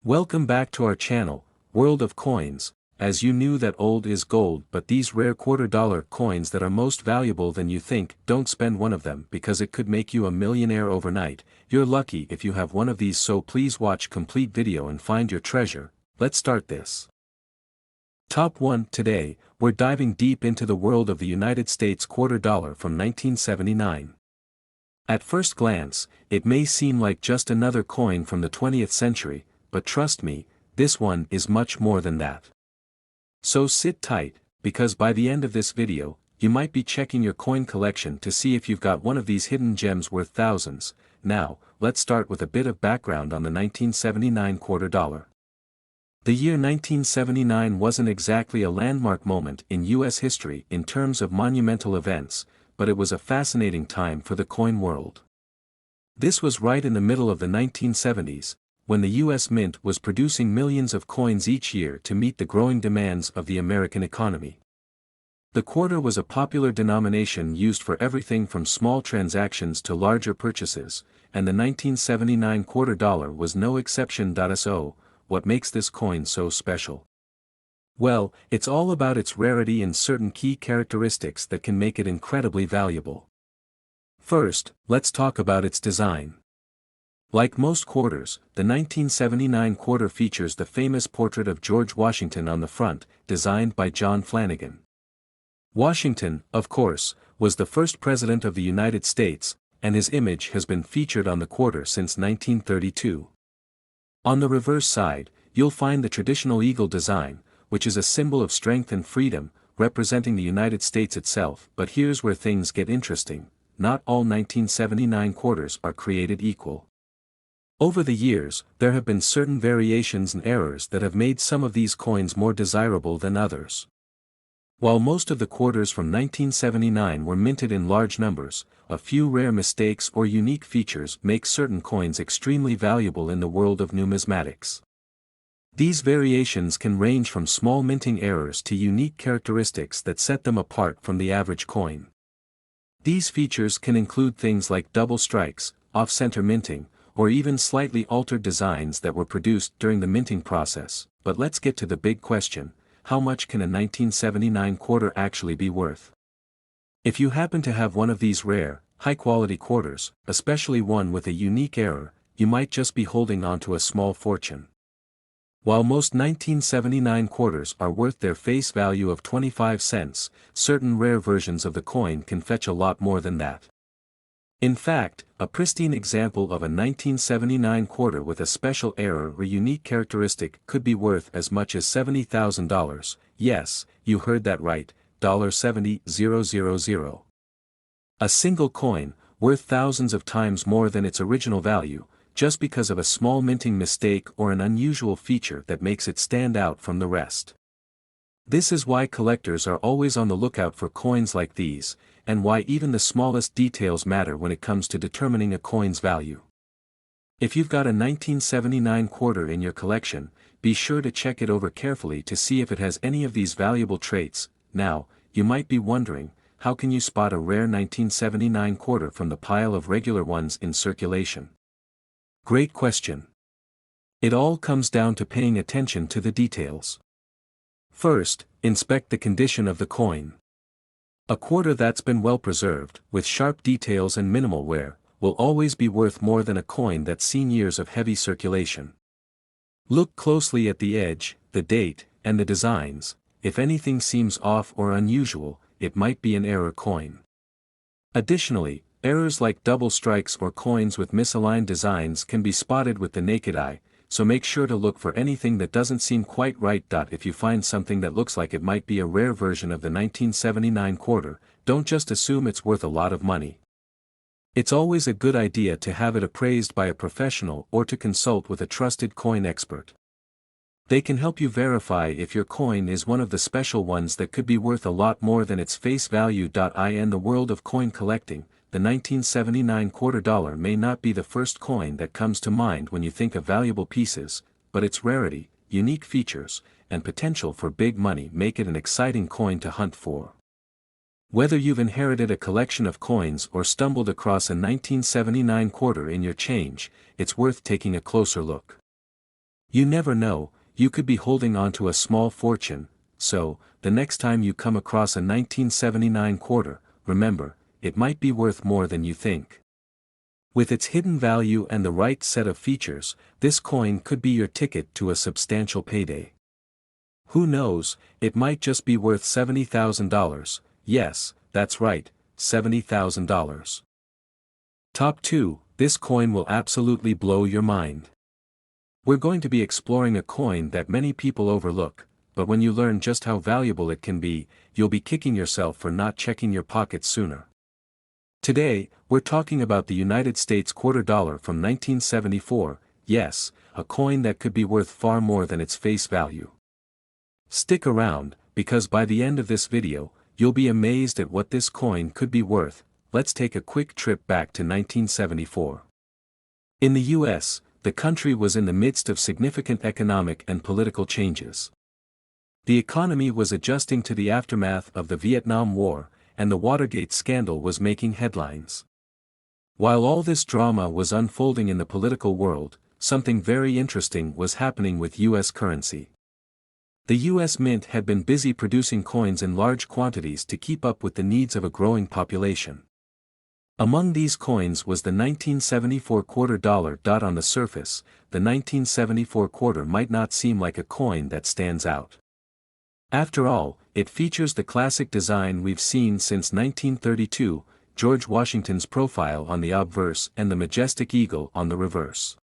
Welcome back to our channel, World of Coins. As you knew that old is gold, but these rare $quarter coins that are most valuable than you think, don't spend one of them because it could make you a millionaire overnight. You're lucky if you have one of these, so please watch complete video and find your treasure. Let's start this. Top 1. Today, we're diving deep into the world of the United States $quarter from 1979. At first glance, it may seem like just another coin from the 20th century, but trust me, this one is much more than that. So sit tight, because by the end of this video, you might be checking your coin collection to see if you've got one of these hidden gems worth thousands. Now, let's start with a bit of background on the 1979 $quarter. The year 1979 wasn't exactly a landmark moment in US history in terms of monumental events, but it was a fascinating time for the coin world. This was right in the middle of the 1970s, when the US Mint was producing millions of coins each year to meet the growing demands of the American economy. The quarter was a popular denomination used for everything from small transactions to larger purchases, and the 1979 $quarter was no exception. So, what makes this coin so special? Well, it's all about its rarity and certain key characteristics that can make it incredibly valuable. First, let's talk about its design. Like most quarters, the 1979 quarter features the famous portrait of George Washington on the front, designed by John Flanagan. Washington, of course, was the first president of the United States, and his image has been featured on the quarter since 1932. On the reverse side, you'll find the traditional eagle design, which is a symbol of strength and freedom, representing the United States itself. But here's where things get interesting: not all 1979 quarters are created equal. Over the years, there have been certain variations and errors that have made some of these coins more desirable than others. While most of the quarters from 1979 were minted in large numbers, a few rare mistakes or unique features make certain coins extremely valuable in the world of numismatics. These variations can range from small minting errors to unique characteristics that set them apart from the average coin. These features can include things like double strikes, off-center minting, or even slightly altered designs that were produced during the minting process. But let's get to the big question: how much can a 1979 quarter actually be worth? If you happen to have one of these rare, high-quality quarters, especially one with a unique error, you might just be holding on to a small fortune. While most 1979 quarters are worth their face value of 25 cents, certain rare versions of the coin can fetch a lot more than that. In fact, a pristine example of a 1979 quarter with a special error or unique characteristic could be worth as much as $70,000. Yes, you heard that right, $70,000. A single coin, worth thousands of times more than its original value, just because of a small minting mistake or an unusual feature that makes it stand out from the rest. This is why collectors are always on the lookout for coins like these, and why even the smallest details matter when it comes to determining a coin's value. If you've got a 1979 quarter in your collection, be sure to check it over carefully to see if it has any of these valuable traits. Now, you might be wondering, how can you spot a rare 1979 quarter from the pile of regular ones in circulation? Great question. It all comes down to paying attention to the details. First, inspect the condition of the coin. A quarter that's been well preserved, with sharp details and minimal wear, will always be worth more than a coin that's seen years of heavy circulation. Look closely at the edge, the date, and the designs. If anything seems off or unusual, it might be an error coin. Additionally, errors like double strikes or coins with misaligned designs can be spotted with the naked eye, so make sure to look for anything that doesn't seem quite right. If you find something that looks like it might be a rare version of the 1979 quarter, don't just assume it's worth a lot of money. It's always a good idea to have it appraised by a professional or to consult with a trusted coin expert. They can help you verify if your coin is one of the special ones that could be worth a lot more than its face value. In the world of coin collecting, the 1979 $quarter may not be the first coin that comes to mind when you think of valuable pieces, but its rarity, unique features, and potential for big money make it an exciting coin to hunt for. Whether you've inherited a collection of coins or stumbled across a 1979 quarter in your change, it's worth taking a closer look. You never know, you could be holding on to a small fortune, so, the next time you come across a 1979 quarter, remember, it might be worth more than you think. With its hidden value and the right set of features, this coin could be your ticket to a substantial payday. Who knows, it might just be worth $70,000, yes, that's right, $70,000. Top 2, this coin will absolutely blow your mind. We're going to be exploring a coin that many people overlook, but when you learn just how valuable it can be, you'll be kicking yourself for not checking your pockets sooner. Today, we're talking about the United States $quarter from 1974, yes, a coin that could be worth far more than its face value. Stick around, because by the end of this video, you'll be amazed at what this coin could be worth. Let's take a quick trip back to 1974. In the US, the country was in the midst of significant economic and political changes. The economy was adjusting to the aftermath of the Vietnam War, and the Watergate scandal was making headlines. While all this drama was unfolding in the political world, something very interesting was happening with US currency. The US Mint had been busy producing coins in large quantities to keep up with the needs of a growing population. Among these coins was the 1974 $quarter. On the surface, the 1974 quarter might not seem like a coin that stands out. After all, it features the classic design we've seen since 1932, George Washington's profile on the obverse and the majestic eagle on the reverse.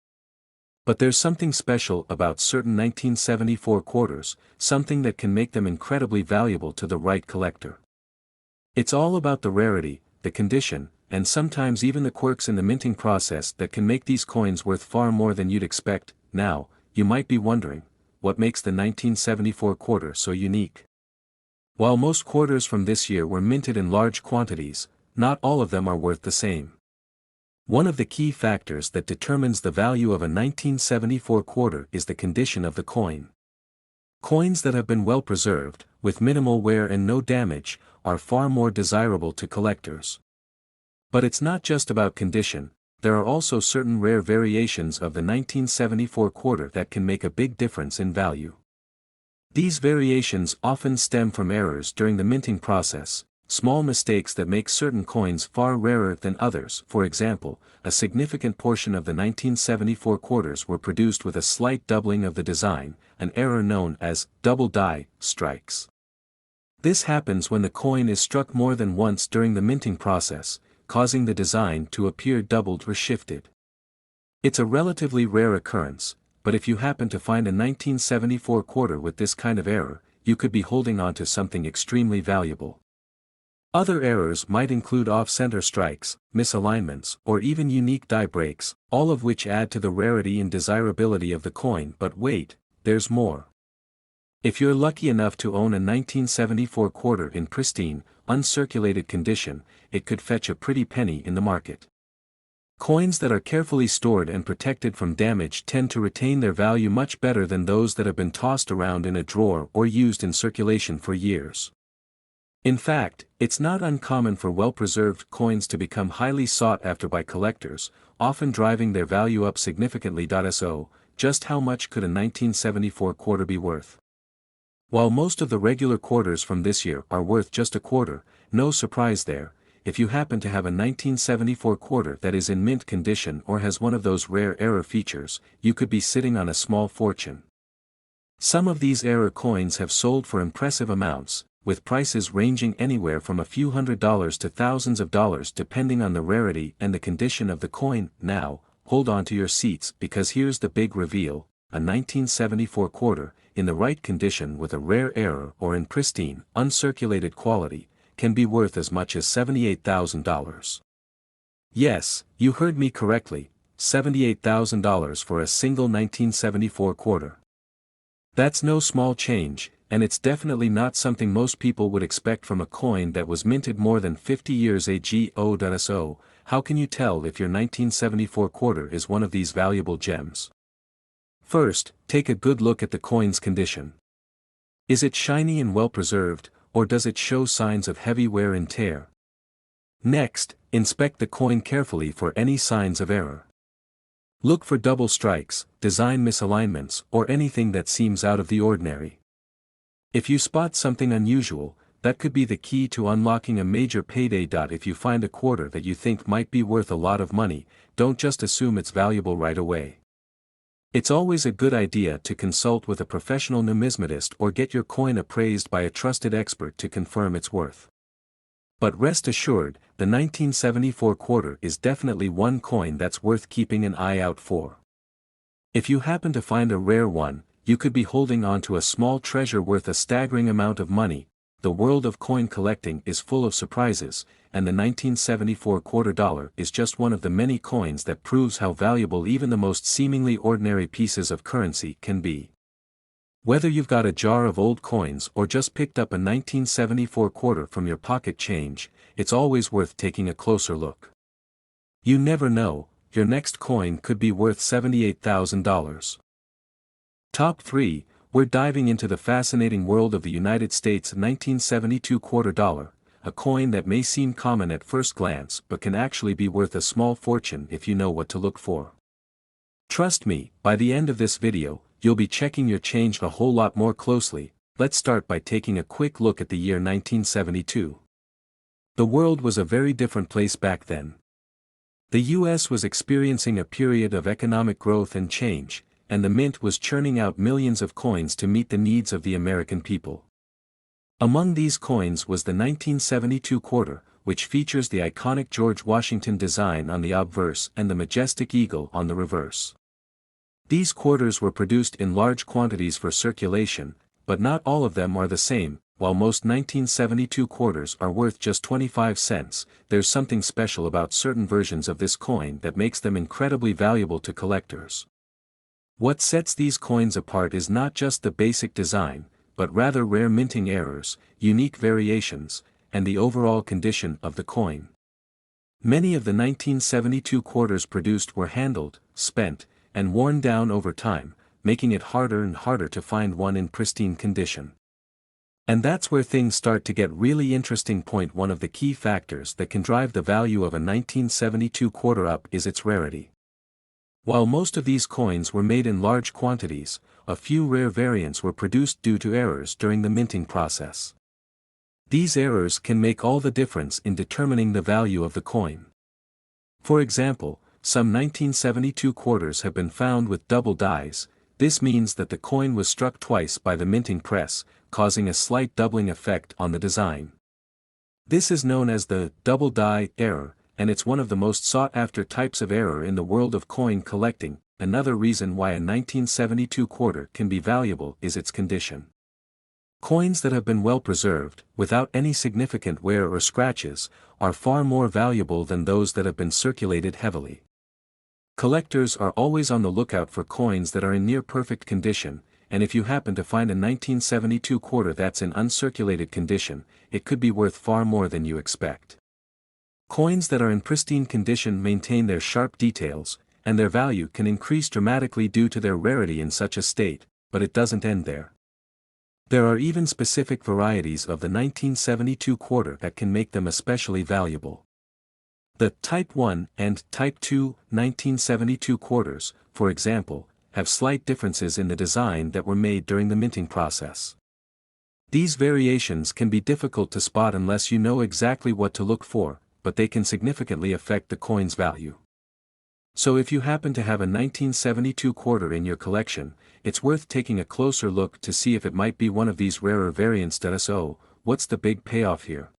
But there's something special about certain 1974 quarters, something that can make them incredibly valuable to the right collector. It's all about the rarity, the condition, and sometimes even the quirks in the minting process that can make these coins worth far more than you'd expect. Now, you might be wondering, what makes the 1974 quarter so unique? While most quarters from this year were minted in large quantities, not all of them are worth the same. One of the key factors that determines the value of a 1974 quarter is the condition of the coin. Coins that have been well preserved, with minimal wear and no damage, are far more desirable to collectors. But it's not just about condition. There are also certain rare variations of the 1974 quarter that can make a big difference in value. These variations often stem from errors during the minting process, small mistakes that make certain coins far rarer than others. For example, a significant portion of the 1974 quarters were produced with a slight doubling of the design, an error known as double die strikes. This happens when the coin is struck more than once during the minting process, causing the design to appear doubled or shifted. It's a relatively rare occurrence, but if you happen to find a 1974 quarter with this kind of error, you could be holding on to something extremely valuable. Other errors might include off-center strikes, misalignments, or even unique die breaks, all of which add to the rarity and desirability of the coin. But wait, there's more. If you're lucky enough to own a 1974 quarter in pristine, uncirculated condition, it could fetch a pretty penny in the market. Coins that are carefully stored and protected from damage tend to retain their value much better than those that have been tossed around in a drawer or used in circulation for years. In fact, it's not uncommon for well-preserved coins to become highly sought after by collectors, often driving their value up significantly. So, just how much could a 1974 quarter be worth? While most of the regular quarters from this year are worth just a quarter, no surprise there. If you happen to have a 1974 quarter that is in mint condition or has one of those rare error features, you could be sitting on a small fortune. Some of these error coins have sold for impressive amounts, with prices ranging anywhere from a few $100s to thousands of dollars depending on the rarity and the condition of the coin. Now, hold on to your seats because here's the big reveal: a 1974 quarter, in the right condition with a rare error or in pristine, uncirculated quality, can be worth as much as $78,000. Yes, you heard me correctly, $78,000 for a single 1974 quarter. That's no small change, and it's definitely not something most people would expect from a coin that was minted more than 50 years ago. So, how can you tell if your 1974 quarter is one of these valuable gems? First, take a good look at the coin's condition. Is it shiny and well preserved, or does it show signs of heavy wear and tear? Next, inspect the coin carefully for any signs of error. Look for double strikes, design misalignments, or anything that seems out of the ordinary. If you spot something unusual, that could be the key to unlocking a major payday. If you find a quarter that you think might be worth a lot of money, don't just assume it's valuable right away. It's always a good idea to consult with a professional numismatist or get your coin appraised by a trusted expert to confirm its worth. But rest assured, the 1974 quarter is definitely one coin that's worth keeping an eye out for. If you happen to find a rare one, you could be holding on to a small treasure worth a staggering amount of money. The world of coin collecting is full of surprises, and the 1974 quarter dollar is just one of the many coins that proves how valuable even the most seemingly ordinary pieces of currency can be. Whether you've got a jar of old coins or just picked up a 1974 quarter from your pocket change, it's always worth taking a closer look. You never know, your next coin could be worth $78,000. Top 3, we're diving into the fascinating world of the United States 1972 quarter dollar, a coin that may seem common at first glance but can actually be worth a small fortune if you know what to look for. Trust me, by the end of this video, you'll be checking your change a whole lot more closely. Let's start by taking a quick look at the year 1972. The world was a very different place back then. The US was experiencing a period of economic growth and change, and the mint was churning out millions of coins to meet the needs of the American people. Among these coins was the 1972 quarter, which features the iconic George Washington design on the obverse and the majestic eagle on the reverse. These quarters were produced in large quantities for circulation, but not all of them are the same. While most 1972 quarters are worth just 25 cents, there's something special about certain versions of this coin that makes them incredibly valuable to collectors. What sets these coins apart is not just the basic design, but rather rare minting errors, unique variations, and the overall condition of the coin. Many of the 1972 quarters produced were handled, spent, and worn down over time, making it harder and harder to find one in pristine condition. And that's where things start to get really interesting. One of the key factors that can drive the value of a 1972 quarter up is its rarity. While most of these coins were made in large quantities, a few rare variants were produced due to errors during the minting process. These errors can make all the difference in determining the value of the coin. For example, some 1972 quarters have been found with double dies. This means that the coin was struck twice by the minting press, causing a slight doubling effect on the design. This is known as the double die error, and it's one of the most sought-after types of error in the world of coin collecting. Another reason why a 1972 quarter can be valuable is its condition. Coins that have been well preserved, without any significant wear or scratches, are far more valuable than those that have been circulated heavily. Collectors are always on the lookout for coins that are in near-perfect condition, and if you happen to find a 1972 quarter that's in uncirculated condition, it could be worth far more than you expect. Coins that are in pristine condition maintain their sharp details, and their value can increase dramatically due to their rarity in such a state, but it doesn't end there. There are even specific varieties of the 1972 quarter that can make them especially valuable. The Type 1 and Type 2 1972 quarters, for example, have slight differences in the design that were made during the minting process. These variations can be difficult to spot unless you know exactly what to look for, but they can significantly affect the coin's value. So if you happen to have a 1972 quarter in your collection, it's worth taking a closer look to see if it might be one of these rarer variants. So, what's the big payoff here?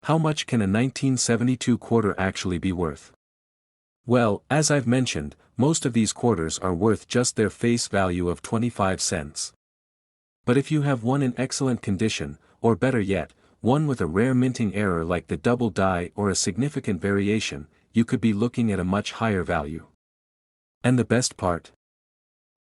How much can a 1972 quarter actually be worth? Well, as I've mentioned, most of these quarters are worth just their face value of 25 cents. But if you have one in excellent condition, or better yet, one with a rare minting error like the double die or a significant variation, you could be looking at a much higher value. And the best part?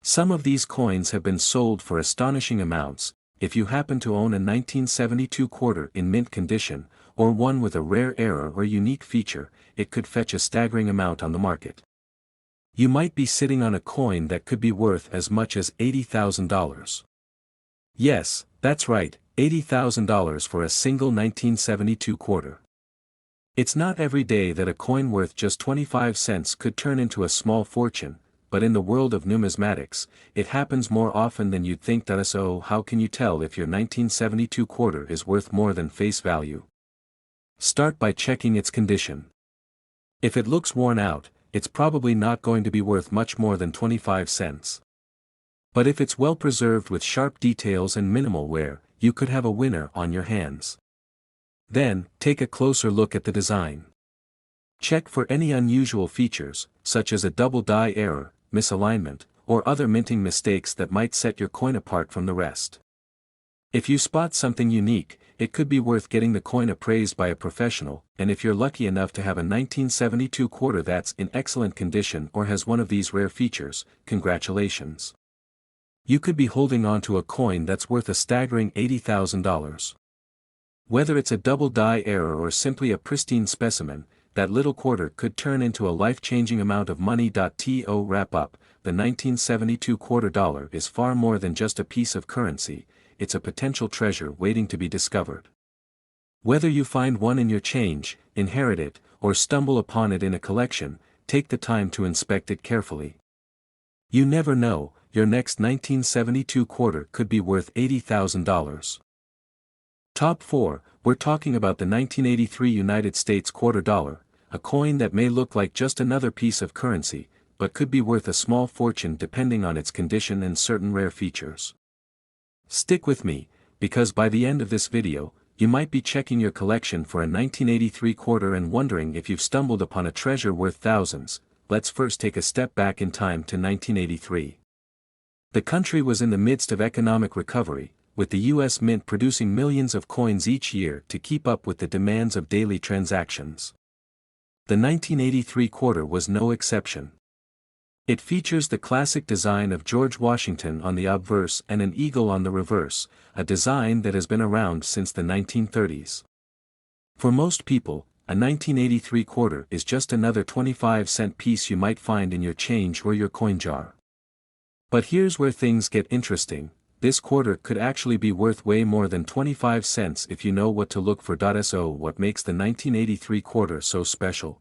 Some of these coins have been sold for astonishing amounts. If you happen to own a 1972 quarter in mint condition, or one with a rare error or unique feature, it could fetch a staggering amount on the market. You might be sitting on a coin that could be worth as much as $80,000. Yes, that's right, $80,000 for a single 1972 quarter. It's not every day that a coin worth just 25 cents could turn into a small fortune, but in the world of numismatics, it happens more often than you'd think. So how can you tell if your 1972 quarter is worth more than face value? Start by checking its condition. If it looks worn out, it's probably not going to be worth much more than 25 cents. But if it's well preserved with sharp details and minimal wear, you could have a winner on your hands. Then, take a closer look at the design. Check for any unusual features, such as a double die error, misalignment, or other minting mistakes that might set your coin apart from the rest. If you spot something unique, it could be worth getting the coin appraised by a professional, and if you're lucky enough to have a 1972 quarter that's in excellent condition or has one of these rare features, congratulations. You could be holding on to a coin that's worth a staggering $80,000. Whether it's a double die error or simply a pristine specimen, that little quarter could turn into a life-changing amount of money. To wrap up, the 1972 quarter dollar is far more than just a piece of currency, it's a potential treasure waiting to be discovered. Whether you find one in your change, inherit it, or stumble upon it in a collection, take the time to inspect it carefully. You never know, your next 1972 quarter could be worth $80,000. Top 4, we're talking about the 1983 United States quarter dollar, a coin that may look like just another piece of currency, but could be worth a small fortune depending on its condition and certain rare features. Stick with me, because by the end of this video, you might be checking your collection for a 1983 quarter and wondering if you've stumbled upon a treasure worth thousands. Let's first take a step back in time to 1983. The country was in the midst of economic recovery, with the U.S. Mint producing millions of coins each year to keep up with the demands of daily transactions. The 1983 quarter was no exception. It features the classic design of George Washington on the obverse and an eagle on the reverse, a design that has been around since the 1930s. For most people, a 1983 quarter is just another 25-cent piece you might find in your change or your coin jar. But here's where things get interesting. This quarter could actually be worth way more than 25 cents if you know what to look for. So what makes the 1983 quarter so special?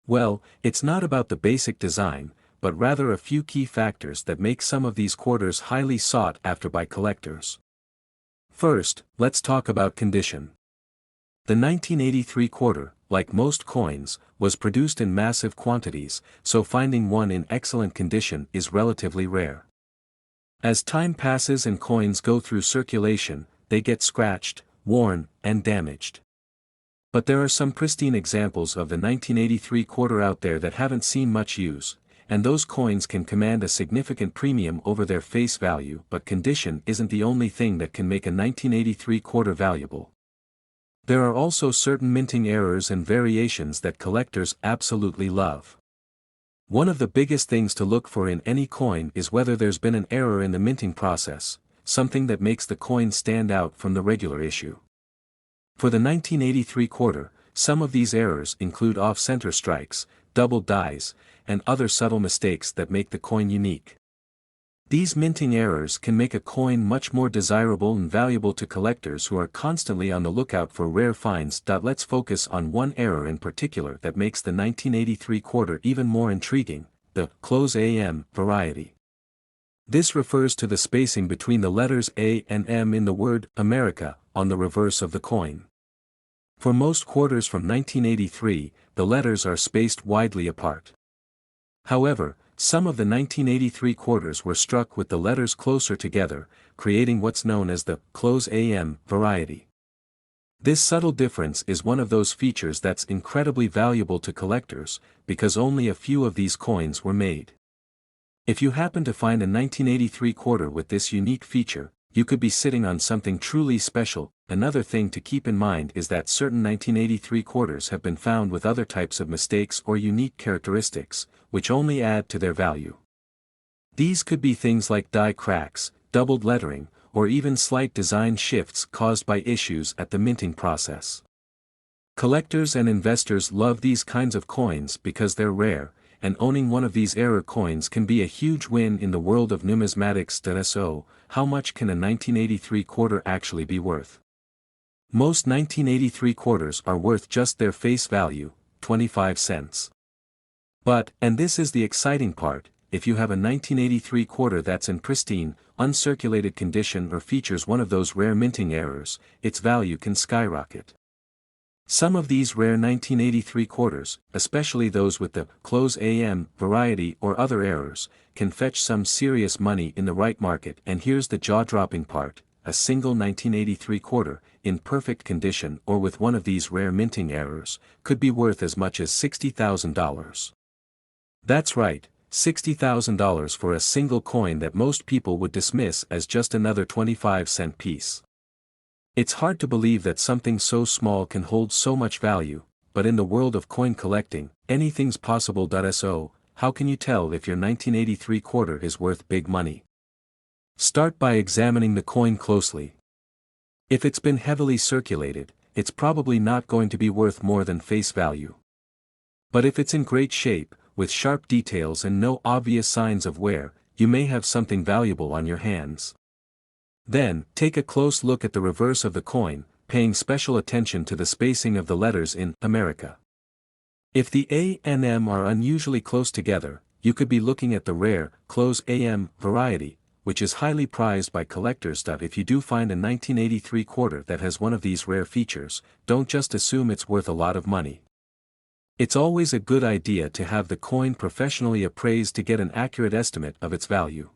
Well, it's not about the basic design, but rather a few key factors that make some of these quarters highly sought after by collectors. First, let's talk about condition. The 1983 quarter, like most coins, was produced in massive quantities, so finding one in excellent condition is relatively rare. As time passes and coins go through circulation, they get scratched, worn, and damaged. But there are some pristine examples of the 1983 quarter out there that haven't seen much use, and those coins can command a significant premium over their face value. But condition isn't the only thing that can make a 1983 quarter valuable. There are also certain minting errors and variations that collectors absolutely love. One of the biggest things to look for in any coin is whether there's been an error in the minting process, something that makes the coin stand out from the regular issue. For the 1983 quarter, some of these errors include off-center strikes, double dies, and other subtle mistakes that make the coin unique. These minting errors can make a coin much more desirable and valuable to collectors who are constantly on the lookout for rare finds. Let's focus on one error in particular that makes the 1983 quarter even more intriguing, the close AM variety. This refers to the spacing between the letters A and M in the word America on the reverse of the coin. For most quarters from 1983, the letters are spaced widely apart. However, some of the 1983 quarters were struck with the letters closer together, creating what's known as the close AM variety. This subtle difference is one of those features that's incredibly valuable to collectors, because only a few of these coins were made. If you happen to find a 1983 quarter with this unique feature, you could be sitting on something truly special. Another thing to keep in mind is that certain 1983 quarters have been found with other types of mistakes or unique characteristics, which only add to their value. These could be things like die cracks, doubled lettering, or even slight design shifts caused by issues at the minting process. Collectors and investors love these kinds of coins because they're rare, and owning one of these error coins can be a huge win in the world of numismatics. So, how much can a 1983 quarter actually be worth? Most 1983 quarters are worth just their face value, 25 cents. But, and this is the exciting part, if you have a 1983 quarter that's in pristine, uncirculated condition or features one of those rare minting errors, its value can skyrocket. Some of these rare 1983 quarters, especially those with the close AM variety or other errors, can fetch some serious money in the right market. And here's the jaw-dropping part, a single 1983 quarter, in perfect condition or with one of these rare minting errors, could be worth as much as $60,000. That's right, $60,000 for a single coin that most people would dismiss as just another 25-cent piece. It's hard to believe that something so small can hold so much value, but in the world of coin collecting, anything's possible. So, how can you tell if your 1983 quarter is worth big money? Start by examining the coin closely. If it's been heavily circulated, it's probably not going to be worth more than face value. But if it's in great shape, with sharp details and no obvious signs of wear, you may have something valuable on your hands. Then, take a close look at the reverse of the coin, paying special attention to the spacing of the letters in America. If the A and M are unusually close together, you could be looking at the rare, close AM variety, which is highly prized by collectors. If you do find a 1983 quarter that has one of these rare features, don't just assume it's worth a lot of money. It's always a good idea to have the coin professionally appraised to get an accurate estimate of its value.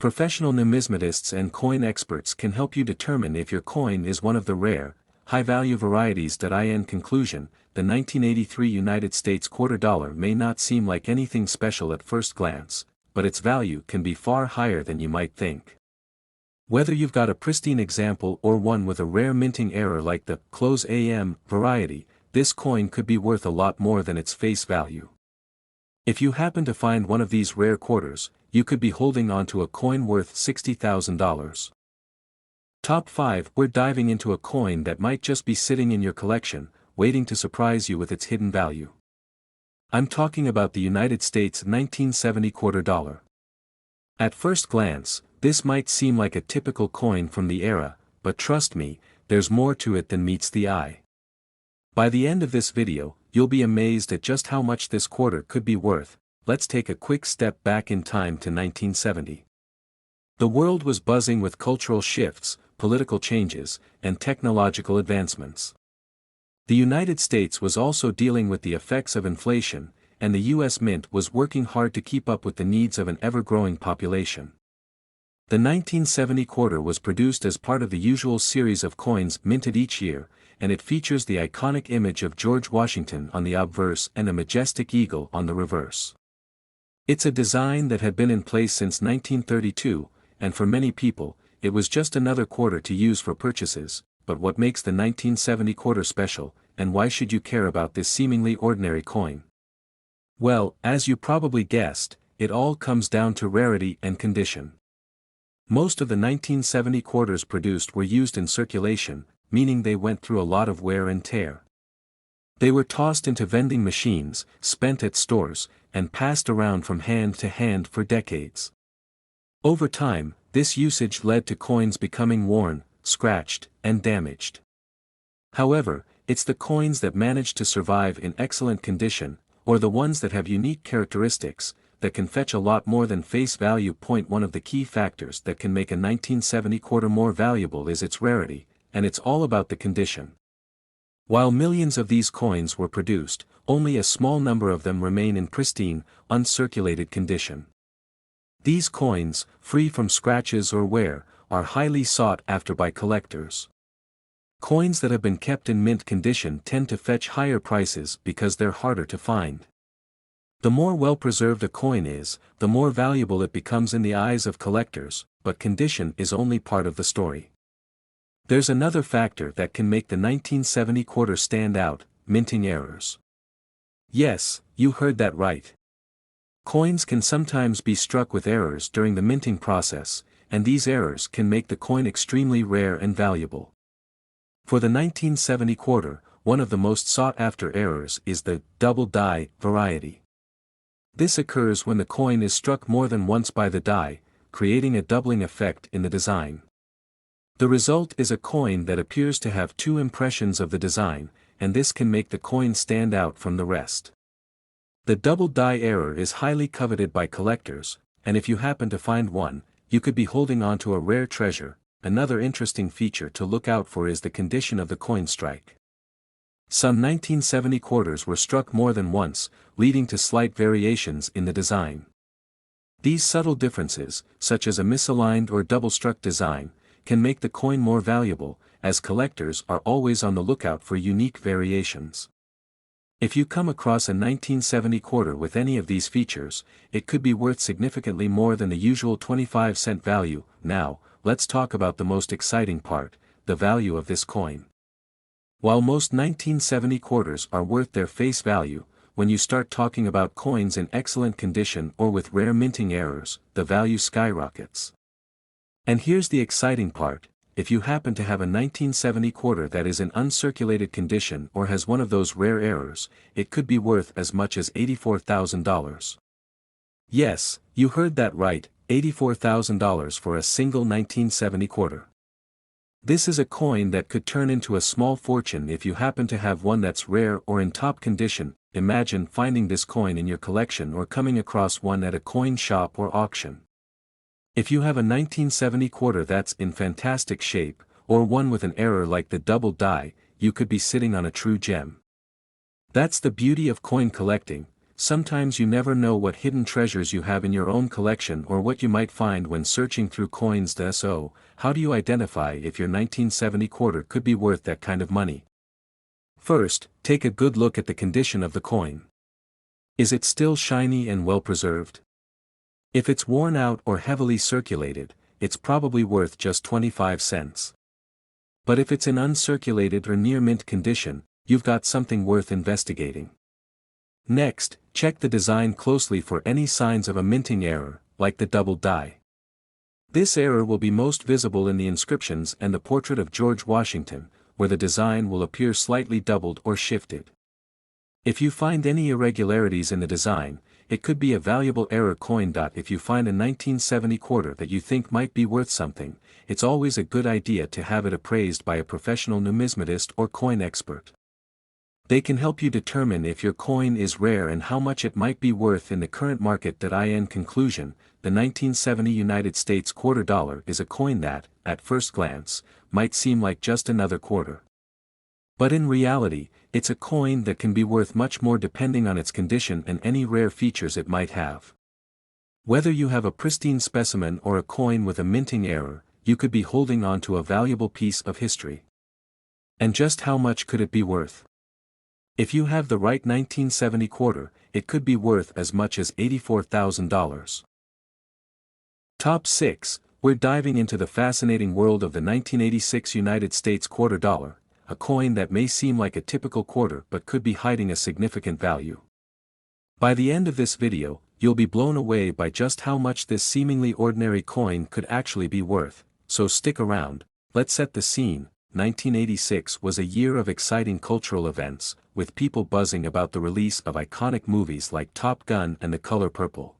Professional numismatists and coin experts can help you determine if your coin is one of the rare, high-value varieties. In conclusion, the 1983 United States quarter dollar may not seem like anything special at first glance, but its value can be far higher than you might think. Whether you've got a pristine example or one with a rare minting error like the close AM variety, this coin could be worth a lot more than its face value. If you happen to find one of these rare quarters, you could be holding on to a coin worth $60,000. Top 5. We're diving into a coin that might just be sitting in your collection, waiting to surprise you with its hidden value. I'm talking about the United States 1970 quarter dollar. At first glance, this might seem like a typical coin from the era, but trust me, there's more to it than meets the eye. By the end of this video, you'll be amazed at just how much this quarter could be worth. Let's take a quick step back in time to 1970. The world was buzzing with cultural shifts, political changes, and technological advancements. The United States was also dealing with the effects of inflation, and the U.S. Mint was working hard to keep up with the needs of an ever-growing population. The 1970 quarter was produced as part of the usual series of coins minted each year, and it features the iconic image of George Washington on the obverse and a majestic eagle on the reverse. It's a design that had been in place since 1932, and for many people, it was just another quarter to use for purchases. But what makes the 1970 quarter special, and why should you care about this seemingly ordinary coin? Well, as you probably guessed, it all comes down to rarity and condition. Most of the 1970 quarters produced were used in circulation, meaning they went through a lot of wear and tear. They were tossed into vending machines, spent at stores, and passed around from hand to hand for decades. Over time, this usage led to coins becoming worn, scratched, and damaged. However, it's the coins that manage to survive in excellent condition, or the ones that have unique characteristics, that can fetch a lot more than face value. One of the key factors that can make a 1970 quarter more valuable is its rarity, and it's all about the condition. While millions of these coins were produced, only a small number of them remain in pristine, uncirculated condition. These coins, free from scratches or wear, are highly sought after by collectors. Coins that have been kept in mint condition tend to fetch higher prices because they're harder to find. The more well-preserved a coin is, the more valuable it becomes in the eyes of collectors, but condition is only part of the story. There's another factor that can make the 1970 quarter stand out: minting errors. Yes, you heard that right. Coins can sometimes be struck with errors during the minting process, and these errors can make the coin extremely rare and valuable. For the 1970 quarter, one of the most sought-after errors is the double die variety. This occurs when the coin is struck more than once by the die, creating a doubling effect in the design. The result is a coin that appears to have two impressions of the design, and this can make the coin stand out from the rest. The double die error is highly coveted by collectors, and if you happen to find one, you could be holding on to a rare treasure. Another interesting feature to look out for is the condition of the coin strike. Some 1970 quarters were struck more than once, leading to slight variations in the design. These subtle differences, such as a misaligned or double-struck design, can make the coin more valuable, as collectors are always on the lookout for unique variations. If you come across a 1970 quarter with any of these features, it could be worth significantly more than the usual 25-cent value. Now, let's talk about the most exciting part, the value of this coin. While most 1970 quarters are worth their face value, when you start talking about coins in excellent condition or with rare minting errors, the value skyrockets. And here's the exciting part: if you happen to have a 1970 quarter that is in uncirculated condition or has one of those rare errors, it could be worth as much as $84,000. Yes, you heard that right, $84,000 for a single 1970 quarter. This is a coin that could turn into a small fortune if you happen to have one that's rare or in top condition. Imagine finding this coin in your collection or coming across one at a coin shop or auction. If you have a 1970 quarter that's in fantastic shape, or one with an error like the double die, you could be sitting on a true gem. That's the beauty of coin collecting. Sometimes you never know what hidden treasures you have in your own collection or what you might find when searching through coins. So, how do you identify if your 1970 quarter could be worth that kind of money? First, take a good look at the condition of the coin. Is it still shiny and well preserved? If it's worn out or heavily circulated, it's probably worth just 25 cents. But if it's in uncirculated or near mint condition, you've got something worth investigating. Next, check the design closely for any signs of a minting error, like the double die. This error will be most visible in the inscriptions and the portrait of George Washington, where the design will appear slightly doubled or shifted. If you find any irregularities in the design, it could be a valuable error coin. If you find a 1970 quarter that you think might be worth something, it's always a good idea to have it appraised by a professional numismatist or coin expert. They can help you determine if your coin is rare and how much it might be worth in the current market. In conclusion, the 1970 United States quarter dollar is a coin that, at first glance, might seem like just another quarter. But in reality, it's a coin that can be worth much more depending on its condition and any rare features it might have. Whether you have a pristine specimen or a coin with a minting error, you could be holding on to a valuable piece of history. And just how much could it be worth? If you have the right 1970 quarter, it could be worth as much as $84,000. Top 6, we're diving into the fascinating world of the 1986 United States quarter dollar, a coin that may seem like a typical quarter but could be hiding a significant value. By the end of this video, you'll be blown away by just how much this seemingly ordinary coin could actually be worth, so stick around. Let's set the scene. 1986 was a year of exciting cultural events, with people buzzing about the release of iconic movies like Top Gun and The Color Purple.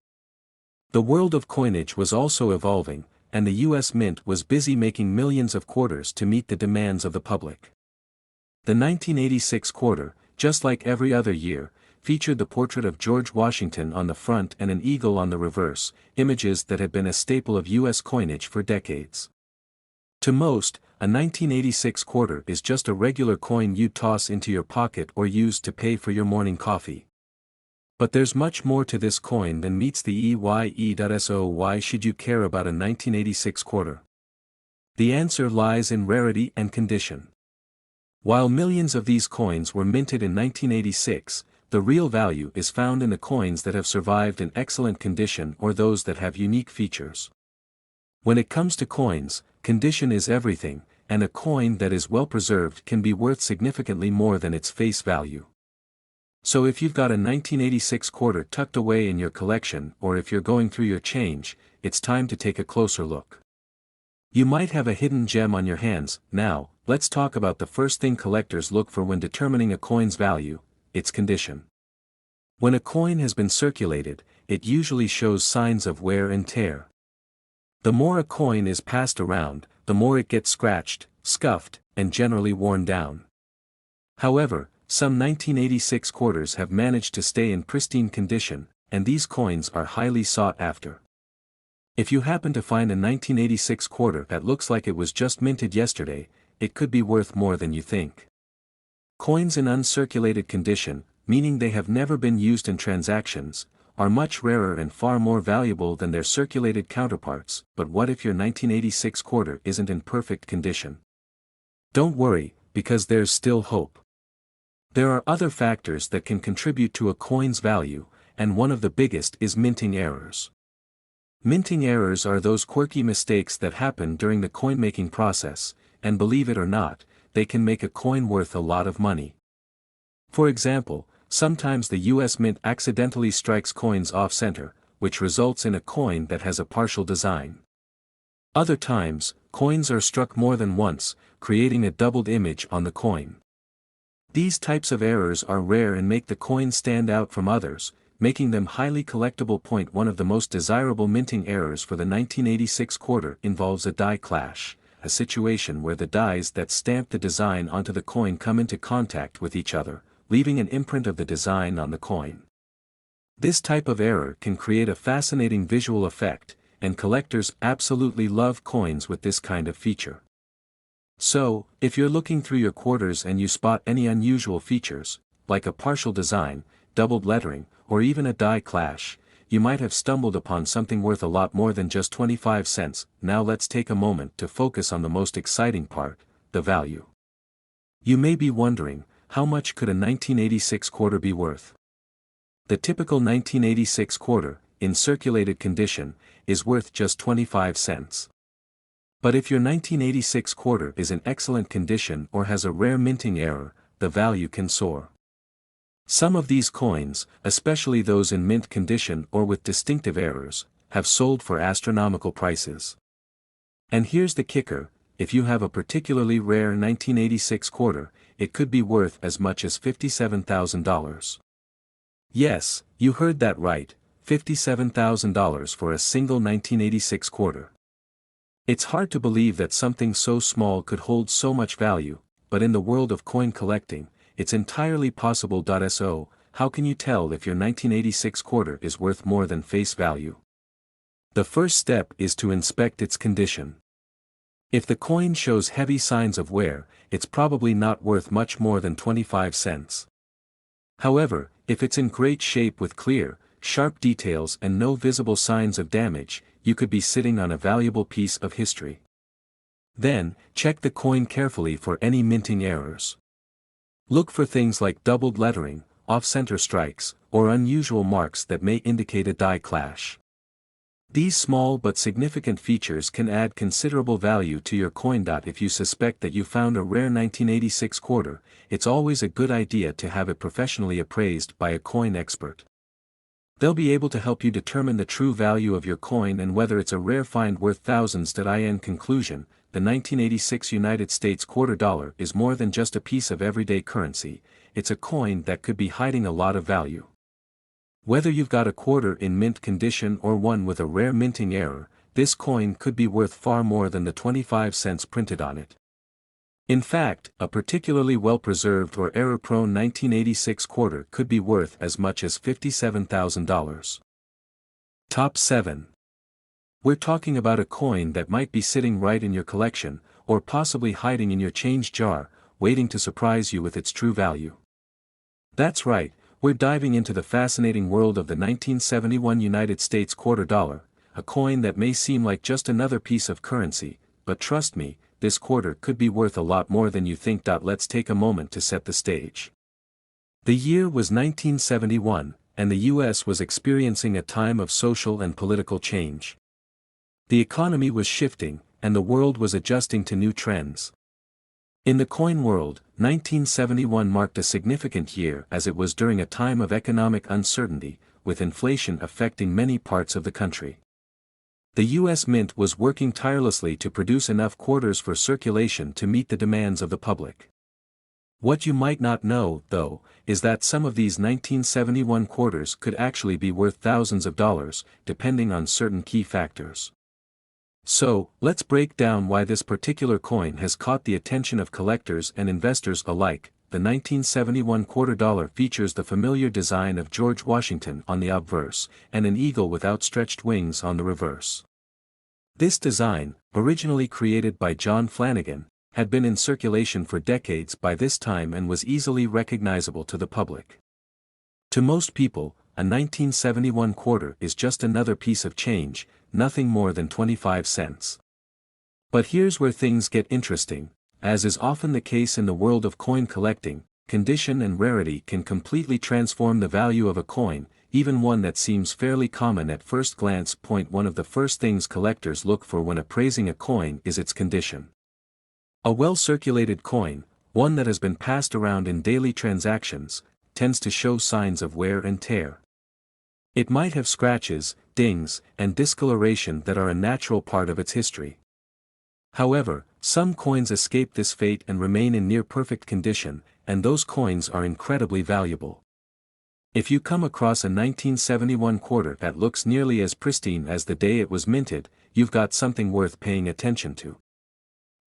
The world of coinage was also evolving, and the U.S. Mint was busy making millions of quarters to meet the demands of the public. The 1986 quarter, just like every other year, featured the portrait of George Washington on the front and an eagle on the reverse, images that had been a staple of U.S. coinage for decades. To most, a 1986 quarter is just a regular coin you'd toss into your pocket or use to pay for your morning coffee. But there's much more to this coin than meets the eye. So why should you care about a 1986 quarter? The answer lies in rarity and condition. While millions of these coins were minted in 1986, the real value is found in the coins that have survived in excellent condition or those that have unique features. When it comes to coins, condition is everything, and a coin that is well preserved can be worth significantly more than its face value. So if you've got a 1986 quarter tucked away in your collection or if you're going through your change, it's time to take a closer look. You might have a hidden gem on your hands. Now, let's talk about the first thing collectors look for when determining a coin's value: its condition. When a coin has been circulated, it usually shows signs of wear and tear. The more a coin is passed around, the more it gets scratched, scuffed, and generally worn down. However, some 1986 quarters have managed to stay in pristine condition, and these coins are highly sought after. If you happen to find a 1986 quarter that looks like it was just minted yesterday, it could be worth more than you think. Coins in uncirculated condition, meaning they have never been used in transactions, are much rarer and far more valuable than their circulated counterparts. But what if your 1986 quarter isn't in perfect condition? Don't worry, because there's still hope. There are other factors that can contribute to a coin's value, and one of the biggest is minting errors. Minting errors are those quirky mistakes that happen during the coin-making process, and believe it or not, they can make a coin worth a lot of money. For example, sometimes the US Mint accidentally strikes coins off-center, which results in a coin that has a partial design. Other times, coins are struck more than once, creating a doubled image on the coin. These types of errors are rare and make the coin stand out from others, making them highly collectible. One of the most desirable minting errors for the 1986 quarter involves a die clash, a situation where the dies that stamp the design onto the coin come into contact with each other, leaving an imprint of the design on the coin. This type of error can create a fascinating visual effect, and collectors absolutely love coins with this kind of feature. So, if you're looking through your quarters and you spot any unusual features, like a partial design, doubled lettering, or even a die clash, you might have stumbled upon something worth a lot more than just 25 cents. Now let's take a moment to focus on the most exciting part, the value. You may be wondering, how much could a 1986 quarter be worth? The typical 1986 quarter, in circulated condition, is worth just 25 cents. But if your 1986 quarter is in excellent condition or has a rare minting error, the value can soar. Some of these coins, especially those in mint condition or with distinctive errors, have sold for astronomical prices. And here's the kicker, if you have a particularly rare 1986 quarter, it could be worth as much as $57,000. Yes, you heard that right, $57,000 for a single 1986 quarter. It's hard to believe that something so small could hold so much value, but in the world of coin collecting, it's entirely possible. So, how can you tell if your 1986 quarter is worth more than face value? The first step is to inspect its condition. If the coin shows heavy signs of wear, it's probably not worth much more than 25 cents. However, if it's in great shape with clear, sharp details and no visible signs of damage, you could be sitting on a valuable piece of history. Then, check the coin carefully for any minting errors. Look for things like doubled lettering, off-center strikes, or unusual marks that may indicate a die clash. These small but significant features can add considerable value to your coin. If you suspect that you found a rare 1986 quarter, it's always a good idea to have it professionally appraised by a coin expert. They'll be able to help you determine the true value of your coin and whether it's a rare find worth thousands. In conclusion, the 1986 United States quarter dollar is more than just a piece of everyday currency, it's a coin that could be hiding a lot of value. Whether you've got a quarter in mint condition or one with a rare minting error, this coin could be worth far more than the 25 cents printed on it. In fact, a particularly well-preserved or error-prone 1986 quarter could be worth as much as $57,000. Top 7. We're talking about a coin that might be sitting right in your collection, or possibly hiding in your change jar, waiting to surprise you with its true value. That's right, we're diving into the fascinating world of the 1971 United States quarter dollar, a coin that may seem like just another piece of currency, but trust me, this quarter could be worth a lot more than you think. Let's take a moment to set the stage. The year was 1971, and the US was experiencing a time of social and political change. The economy was shifting, and the world was adjusting to new trends. In the coin world, 1971 marked a significant year as it was during a time of economic uncertainty, with inflation affecting many parts of the country. The US Mint was working tirelessly to produce enough quarters for circulation to meet the demands of the public. What you might not know, though, is that some of these 1971 quarters could actually be worth thousands of dollars, depending on certain key factors. So, let's break down why this particular coin has caught the attention of collectors and investors alike. The 1971 quarter dollar features the familiar design of George Washington on the obverse, and an eagle with outstretched wings on the reverse. This design, originally created by John Flanagan, had been in circulation for decades by this time and was easily recognizable to the public. To most people, a 1971 quarter is just another piece of change, nothing more than 25 cents. But here's where things get interesting. As is often the case in the world of coin collecting, condition and rarity can completely transform the value of a coin, even one that seems fairly common at first glance. One of the first things collectors look for when appraising a coin is its condition. A well-circulated coin, one that has been passed around in daily transactions, tends to show signs of wear and tear. It might have scratches, dings, and discoloration that are a natural part of its history. However, some coins escape this fate and remain in near-perfect condition, and those coins are incredibly valuable. If you come across a 1971 quarter that looks nearly as pristine as the day it was minted, you've got something worth paying attention to.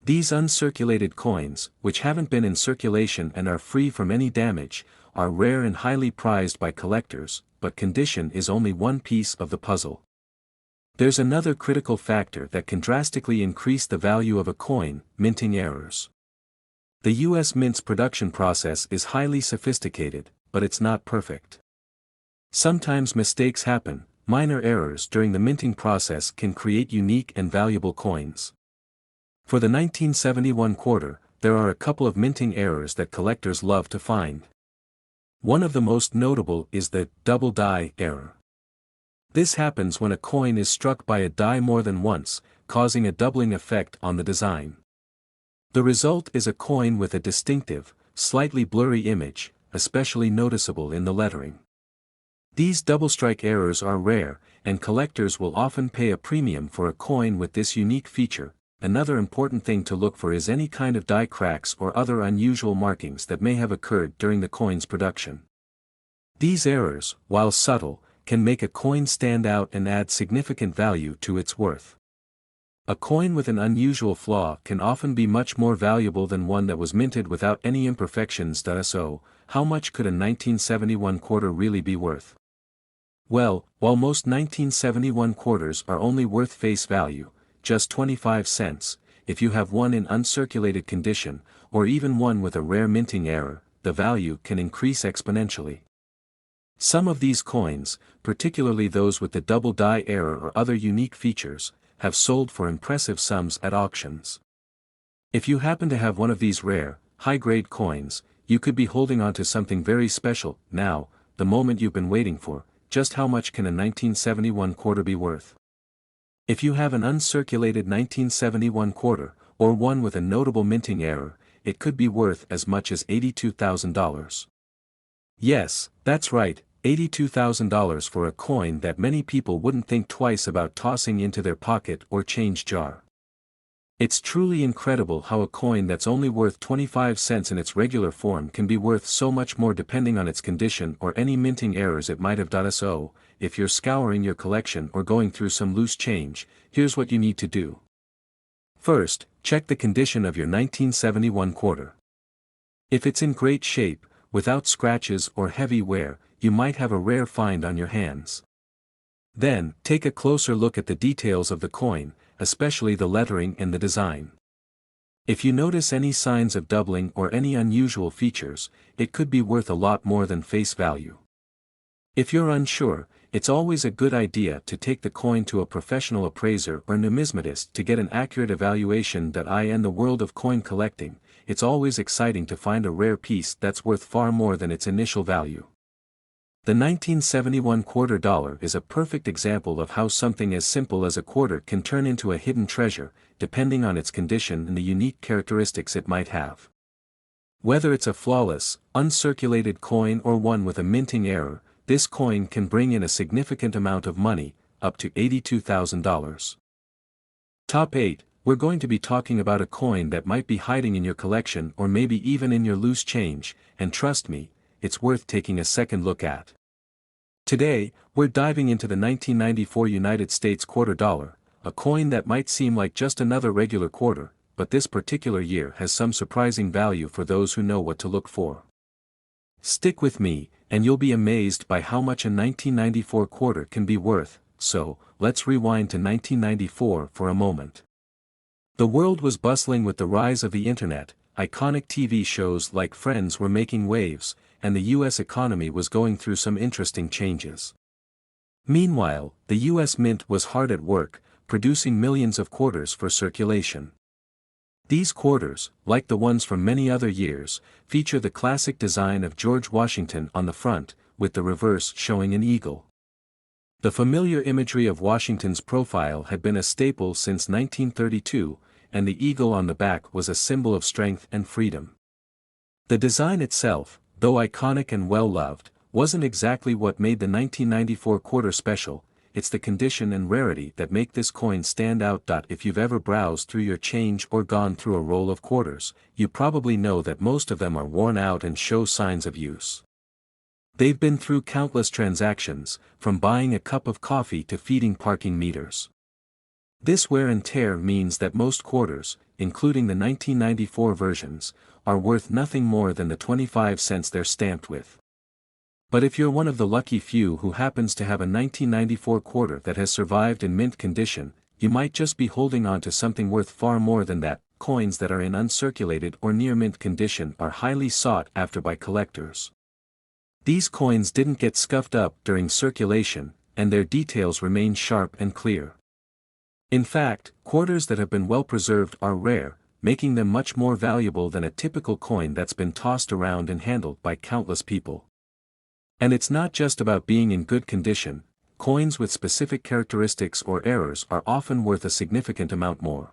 These uncirculated coins, which haven't been in circulation and are free from any damage, are rare and highly prized by collectors, but condition is only one piece of the puzzle. There's another critical factor that can drastically increase the value of a coin: minting errors. The U.S. Mint's production process is highly sophisticated, but it's not perfect. Sometimes mistakes happen. Minor errors during the minting process can create unique and valuable coins. For the 1971 quarter, there are a couple of minting errors that collectors love to find. One of the most notable is the double die error. This happens when a coin is struck by a die more than once, causing a doubling effect on the design. The result is a coin with a distinctive, slightly blurry image, especially noticeable in the lettering. These double strike errors are rare, and collectors will often pay a premium for a coin with this unique feature. Another important thing to look for is any kind of die cracks or other unusual markings that may have occurred during the coin's production. These errors, while subtle, can make a coin stand out and add significant value to its worth. A coin with an unusual flaw can often be much more valuable than one that was minted without any imperfections. So, how much could a 1971 quarter really be worth? Well, while most 1971 quarters are only worth face value, just 25 cents, if you have one in uncirculated condition, or even one with a rare minting error, the value can increase exponentially. Some of these coins, particularly those with the double die error or other unique features, have sold for impressive sums at auctions. If you happen to have one of these rare, high-grade coins, you could be holding on to something very special. Now, the moment you've been waiting for: just how much can a 1971 quarter be worth? If you have an uncirculated 1971 quarter, or one with a notable minting error, it could be worth as much as $82,000. Yes, that's right, $82,000 for a coin that many people wouldn't think twice about tossing into their pocket or change jar. It's truly incredible how a coin that's only worth 25 cents in its regular form can be worth so much more depending on its condition or any minting errors it might have. So, if you're scouring your collection or going through some loose change, here's what you need to do. First, check the condition of your 1971 quarter. If it's in great shape, without scratches or heavy wear, you might have a rare find on your hands. Then, take a closer look at the details of the coin, especially the lettering and the design. If you notice any signs of doubling or any unusual features, it could be worth a lot more than face value. If you're unsure, it's always a good idea to take the coin to a professional appraiser or numismatist to get an accurate evaluation. In the world of coin collecting, it's always exciting to find a rare piece that's worth far more than its initial value. The 1971 quarter dollar is a perfect example of how something as simple as a quarter can turn into a hidden treasure, depending on its condition and the unique characteristics it might have. Whether it's a flawless, uncirculated coin or one with a minting error, this coin can bring in a significant amount of money, up to $82,000. Top 8, we're going to be talking about a coin that might be hiding in your collection or maybe even in your loose change, and trust me, it's worth taking a second look at. Today, we're diving into the 1994 United States quarter dollar, a coin that might seem like just another regular quarter, but this particular year has some surprising value for those who know what to look for. Stick with me, and you'll be amazed by how much a 1994 quarter can be worth. So, let's rewind to 1994 for a moment. The world was bustling with the rise of the internet, iconic TV shows like Friends were making waves, and the US economy was going through some interesting changes. Meanwhile, the US Mint was hard at work, producing millions of quarters for circulation. These quarters, like the ones from many other years, feature the classic design of George Washington on the front, with the reverse showing an eagle. The familiar imagery of Washington's profile had been a staple since 1932, and the eagle on the back was a symbol of strength and freedom. The design itself, though iconic and well-loved, wasn't exactly what made the 1994 quarter special. It's the condition and rarity that make this coin stand out. If you've ever browsed through your change or gone through a roll of quarters, you probably know that most of them are worn out and show signs of use. They've been through countless transactions, from buying a cup of coffee to feeding parking meters. This wear and tear means that most quarters, including the 1994 versions, are worth nothing more than the 25 cents they're stamped with. But if you're one of the lucky few who happens to have a 1994 quarter that has survived in mint condition, you might just be holding on to something worth far more than that. Coins that are in uncirculated or near mint condition are highly sought after by collectors. These coins didn't get scuffed up during circulation, and their details remain sharp and clear. In fact, quarters that have been well preserved are rare, making them much more valuable than a typical coin that's been tossed around and handled by countless people. And it's not just about being in good condition. Coins with specific characteristics or errors are often worth a significant amount more.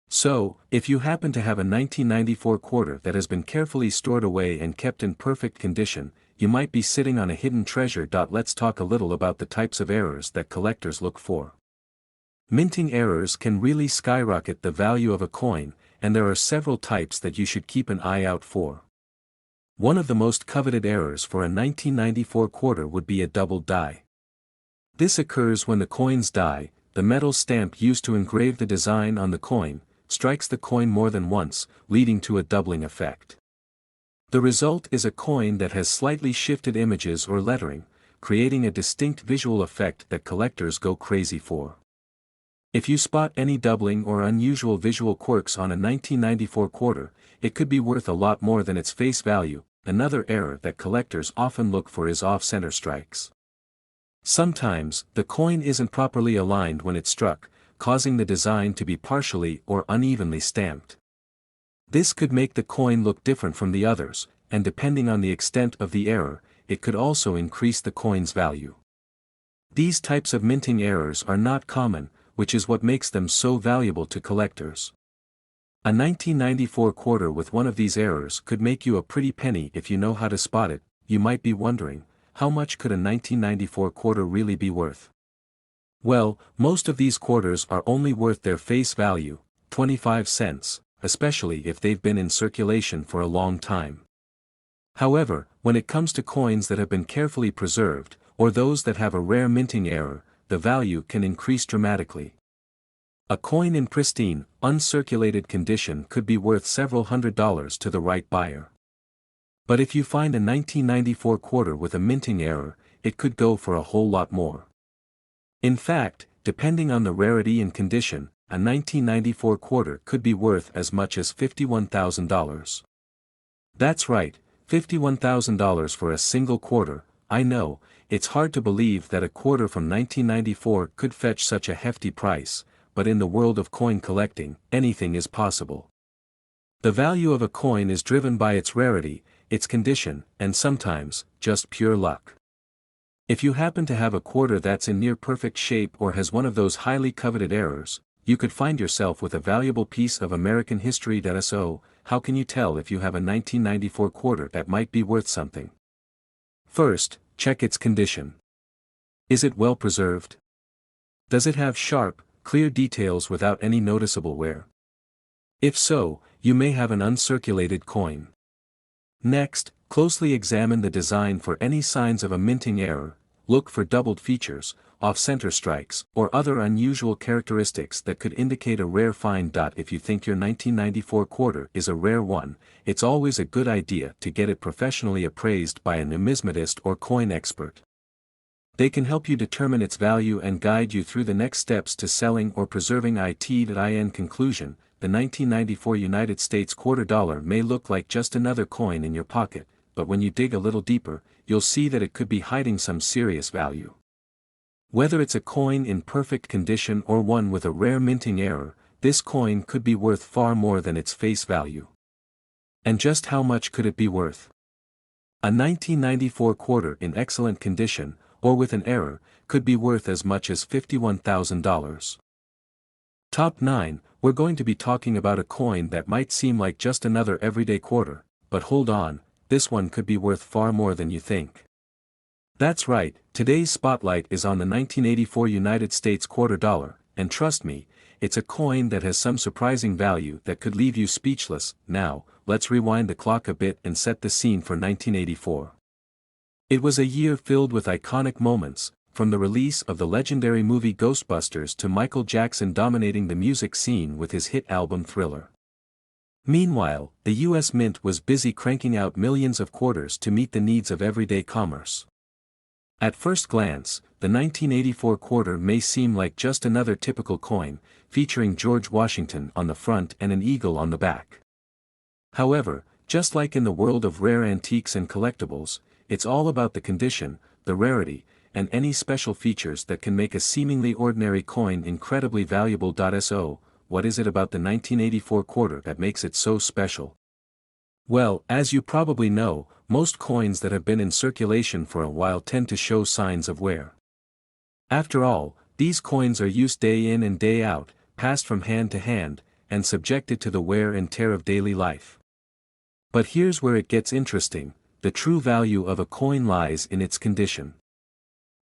So, if you happen to have a 1994 quarter that has been carefully stored away and kept in perfect condition, you might be sitting on a hidden treasure. Let's talk a little about the types of errors that collectors look for. Minting errors can really skyrocket the value of a coin, and there are several types that you should keep an eye out for. One of the most coveted errors for a 1994 quarter would be a double die. This occurs when the coin's die, the metal stamp used to engrave the design on the coin, strikes the coin more than once, leading to a doubling effect. The result is a coin that has slightly shifted images or lettering, creating a distinct visual effect that collectors go crazy for. If you spot any doubling or unusual visual quirks on a 1994 quarter, it could be worth a lot more than its face value. Another error that collectors often look for is off-center strikes. Sometimes, the coin isn't properly aligned when it's struck, causing the design to be partially or unevenly stamped. This could make the coin look different from the others, and depending on the extent of the error, it could also increase the coin's value. These types of minting errors are not common, which is what makes them so valuable to collectors. A 1994 quarter with one of these errors could make you a pretty penny if you know how to spot it. You might be wondering, how much could a 1994 quarter really be worth? Well, most of these quarters are only worth their face value, 25 cents, especially if they've been in circulation for a long time. However, when it comes to coins that have been carefully preserved, or those that have a rare minting error, the value can increase dramatically. A coin in pristine, uncirculated condition could be worth several $100s to the right buyer. But if you find a 1994 quarter with a minting error, it could go for a whole lot more. In fact, depending on the rarity and condition, a 1994 quarter could be worth as much as $51,000. That's right, $51,000 for a single quarter. I know, it's hard to believe that a quarter from 1994 could fetch such a hefty price, but in the world of coin collecting, anything is possible. The value of a coin is driven by its rarity, its condition, and sometimes, just pure luck. If you happen to have a quarter that's in near perfect shape or has one of those highly coveted errors, you could find yourself with a valuable piece of American history. So, how can you tell if you have a 1994 quarter that might be worth something? First, check its condition. Is it well preserved? Does it have sharp, clear details without any noticeable wear? If so, you may have an uncirculated coin. Next, closely examine the design for any signs of a minting error. Look for doubled features, off-center strikes, or other unusual characteristics that could indicate a rare find. If you think your 1994 quarter is a rare one, it's always a good idea to get it professionally appraised by a numismatist or coin expert. They can help you determine its value and guide you through the next steps to selling or preserving it. In conclusion, the 1994 United States quarter dollar may look like just another coin in your pocket, but when you dig a little deeper, you'll see that it could be hiding some serious value. Whether it's a coin in perfect condition or one with a rare minting error, this coin could be worth far more than its face value. And just how much could it be worth? A 1994 quarter in excellent condition, or with an error, could be worth as much as $51,000. Top 9, we're going to be talking about a coin that might seem like just another everyday quarter, but hold on, this one could be worth far more than you think. That's right, today's spotlight is on the 1984 United States quarter dollar, and trust me, it's a coin that has some surprising value that could leave you speechless. Now, let's rewind the clock a bit and set the scene for 1984. It was a year filled with iconic moments, from the release of the legendary movie Ghostbusters to Michael Jackson dominating the music scene with his hit album Thriller. Meanwhile, the U.S. Mint was busy cranking out millions of quarters to meet the needs of everyday commerce. At first glance, the 1984 quarter may seem like just another typical coin, featuring George Washington on the front and an eagle on the back. However, just like in the world of rare antiques and collectibles, it's all about the condition, the rarity, and any special features that can make a seemingly ordinary coin incredibly valuable. So, what is it about the 1984 quarter that makes it so special? Well, as you probably know, most coins that have been in circulation for a while tend to show signs of wear. After all, these coins are used day in and day out, passed from hand to hand, and subjected to the wear and tear of daily life. But here's where it gets interesting. The true value of a coin lies in its condition.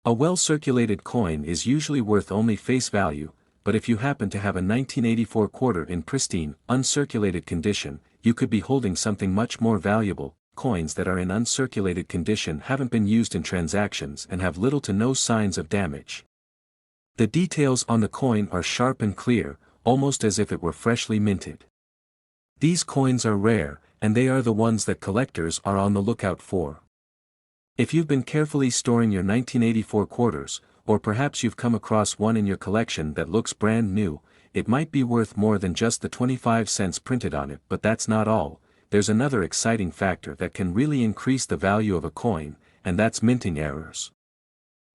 A well-circulated coin is usually worth only face value, but if you happen to have a 1984 quarter in pristine, uncirculated condition, you could be holding something much more valuable. Coins that are in uncirculated condition haven't been used in transactions and have little to no signs of damage. The details on the coin are sharp and clear, almost as if it were freshly minted. These coins are rare, and they are the ones that collectors are on the lookout for. If you've been carefully storing your 1984 quarters, or perhaps you've come across one in your collection that looks brand new, it might be worth more than just the 25 cents printed on it. But that's not all. There's another exciting factor that can really increase the value of a coin, and that's minting errors.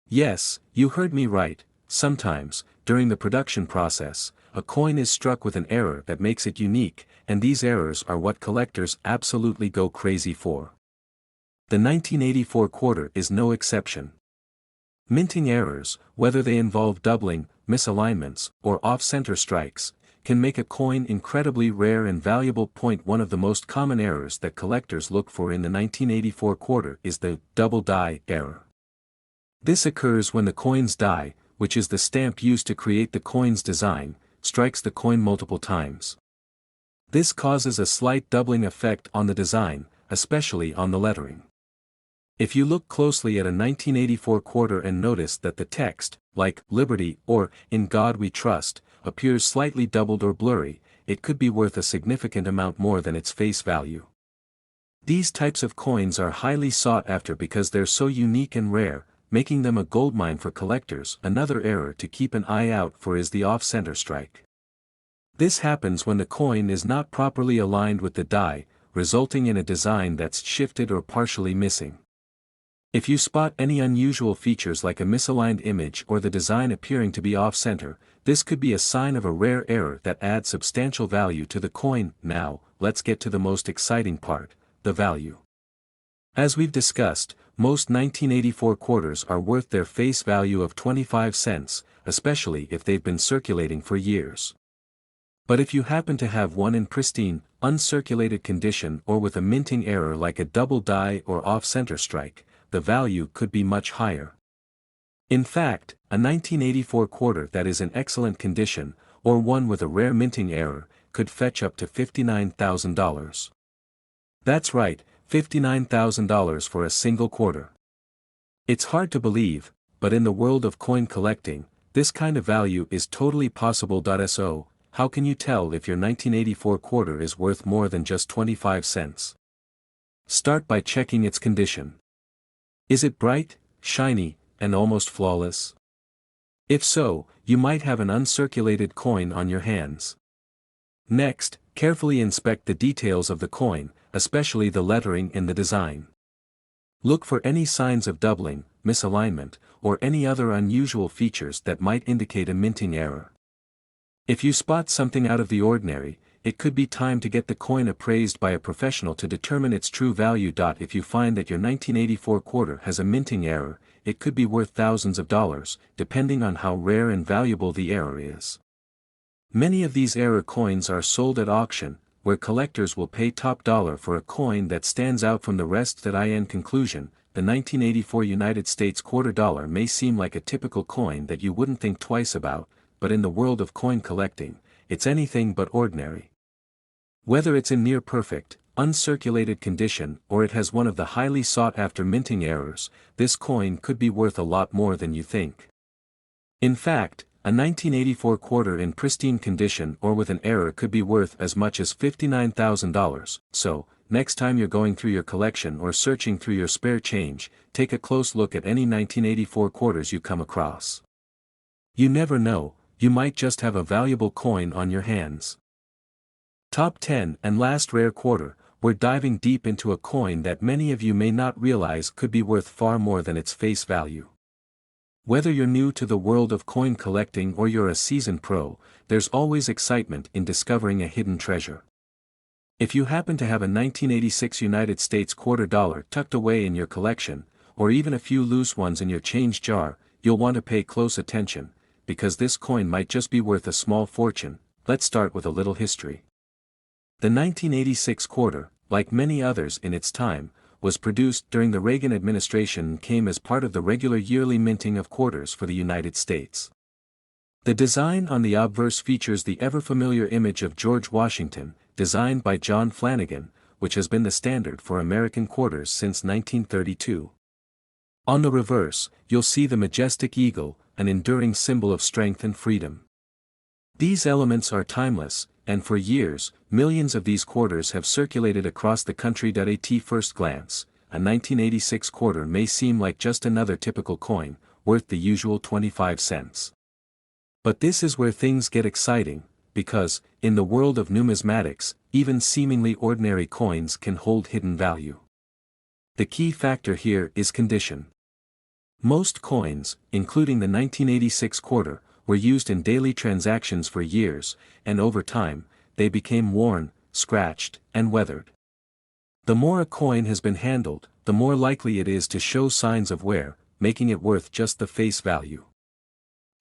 Yes, you heard me right. Sometimes, during the production process, a coin is struck with an error that makes it unique, and these errors are what collectors absolutely go crazy for. The 1984 quarter is no exception. Minting errors, whether they involve doubling, misalignments, or off-center strikes, can make a coin incredibly rare and valuable. One of the most common errors that collectors look for in the 1984 quarter is the double die error. This occurs when the coin's die, which is the stamp used to create the coin's design, strikes the coin multiple times. This causes a slight doubling effect on the design, especially on the lettering. If you look closely at a 1984 quarter and notice that the text, like Liberty or In God We Trust, appears slightly doubled or blurry, it could be worth a significant amount more than its face value. These types of coins are highly sought after because they're so unique and rare, making them a goldmine for collectors. Another error to keep an eye out for is the off-center strike. This happens when the coin is not properly aligned with the die, resulting in a design that's shifted or partially missing. If you spot any unusual features like a misaligned image or the design appearing to be off-center, this could be a sign of a rare error that adds substantial value to the coin. Now, let's get to the most exciting part, the value. As we've discussed, most 1984 quarters are worth their face value of 25 cents, especially if they've been circulating for years. But if you happen to have one in pristine, uncirculated condition or with a minting error like a double die or off-center strike, the value could be much higher. In fact, a 1984 quarter that is in excellent condition, or one with a rare minting error, could fetch up to $59,000. That's right, $59,000 for a single quarter. It's hard to believe, but in the world of coin collecting, this kind of value is totally possible. So, how can you tell if your 1984 quarter is worth more than just 25 cents? Start by checking its condition. Is it bright, shiny, and almost flawless? If so, you might have an uncirculated coin on your hands. Next, carefully inspect the details of the coin, especially the lettering in the design. Look for any signs of doubling, misalignment, or any other unusual features that might indicate a minting error. If you spot something out of the ordinary, it could be time to get the coin appraised by a professional to determine its true value. If you find that your 1984 quarter has a minting error, it could be worth thousands of dollars, depending on how rare and valuable the error is. Many of these error coins are sold at auction, where collectors will pay top dollar for a coin that stands out from the rest. In conclusion, the 1984 United States quarter dollar may seem like a typical coin that you wouldn't think twice about, but in the world of coin collecting, it's anything but ordinary. Whether it's in near perfect, uncirculated condition or it has one of the highly sought-after minting errors, this coin could be worth a lot more than you think. In fact, a 1984 quarter in pristine condition or with an error could be worth as much as $59,000, so, next time you're going through your collection or searching through your spare change, take a close look at any 1984 quarters you come across. You never know, you might just have a valuable coin on your hands. Top 10 and last rare quarter, we're diving deep into a coin that many of you may not realize could be worth far more than its face value. Whether you're new to the world of coin collecting or you're a seasoned pro, there's always excitement in discovering a hidden treasure. If you happen to have a 1986 United States quarter dollar tucked away in your collection, or even a few loose ones in your change jar, you'll want to pay close attention, because this coin might just be worth a small fortune. Let's start with a little history. The 1986 quarter, like many others in its time, was produced during the Reagan administration and came as part of the regular yearly minting of quarters for the United States. The design on the obverse features the ever-familiar image of George Washington, designed by John Flanagan, which has been the standard for American quarters since 1932. On the reverse, you'll see the majestic eagle, an enduring symbol of strength and freedom. These elements are timeless, and for years, millions of these quarters have circulated across the country. At first glance, a 1986 quarter may seem like just another typical coin, worth the usual 25 cents. But this is where things get exciting, because, in the world of numismatics, even seemingly ordinary coins can hold hidden value. The key factor here is condition. Most coins, including the 1986 quarter, were used in daily transactions for years, and over time, they became worn, scratched, and weathered. The more a coin has been handled, the more likely it is to show signs of wear, making it worth just the face value.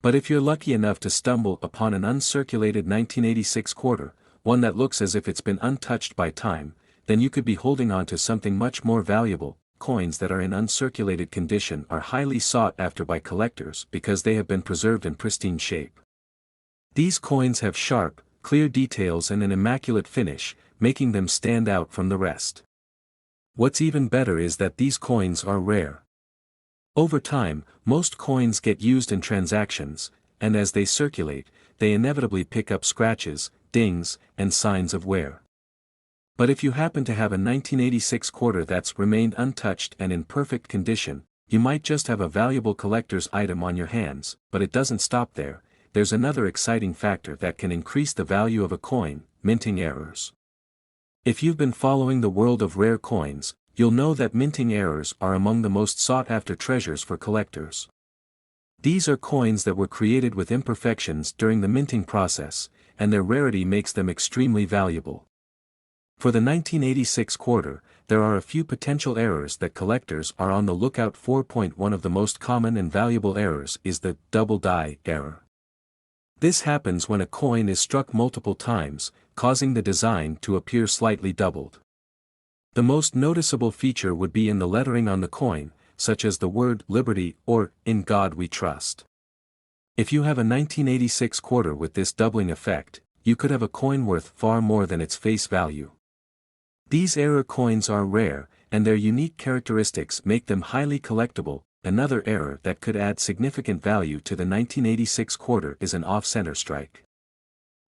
But if you're lucky enough to stumble upon an uncirculated 1986 quarter, one that looks as if it's been untouched by time, then you could be holding on to something much more valuable. Coins that are in uncirculated condition are highly sought after by collectors because they have been preserved in pristine shape. These coins have sharp, clear details and an immaculate finish, making them stand out from the rest. What's even better is that these coins are rare. Over time, most coins get used in transactions, and as they circulate, they inevitably pick up scratches, dings, and signs of wear. But if you happen to have a 1986 quarter that's remained untouched and in perfect condition, you might just have a valuable collector's item on your hands. But it doesn't stop there. There's another exciting factor that can increase the value of a coin: minting errors. If you've been following the world of rare coins, you'll know that minting errors are among the most sought-after treasures for collectors. These are coins that were created with imperfections during the minting process, and their rarity makes them extremely valuable. For the 1986 quarter, there are a few potential errors that collectors are on the lookout for. One of the most common and valuable errors is the double die error. This happens when a coin is struck multiple times, causing the design to appear slightly doubled. The most noticeable feature would be in the lettering on the coin, such as the word "Liberty" or "In God We Trust." If you have a 1986 quarter with this doubling effect, you could have a coin worth far more than its face value. These error coins are rare, and their unique characteristics make them highly collectible. Another error that could add significant value to the 1986 quarter is an off-center strike.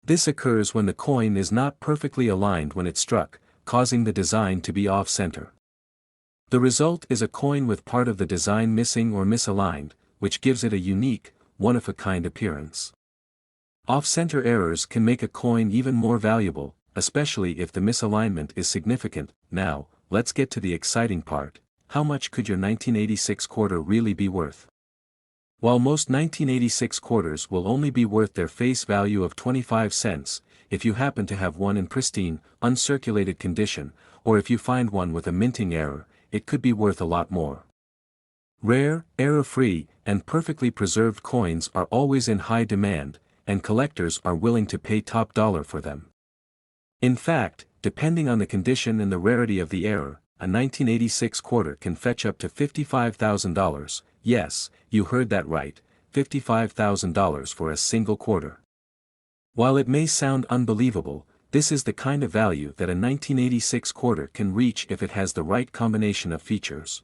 This occurs when the coin is not perfectly aligned when it struck, causing the design to be off-center. The result is a coin with part of the design missing or misaligned, which gives it a unique, one-of-a-kind appearance. Off-center errors can make a coin even more valuable, especially if the misalignment is significant. Now, let's get to the exciting part. How much could your 1986 quarter really be worth? While most 1986 quarters will only be worth their face value of 25 cents, if you happen to have one in pristine, uncirculated condition, or if you find one with a minting error, it could be worth a lot more. Rare, error-free, and perfectly preserved coins are always in high demand, and collectors are willing to pay top dollar for them. In fact, depending on the condition and the rarity of the error, a 1986 quarter can fetch up to $55,000, yes, you heard that right, $55,000 for a single quarter. While it may sound unbelievable, this is the kind of value that a 1986 quarter can reach if it has the right combination of features.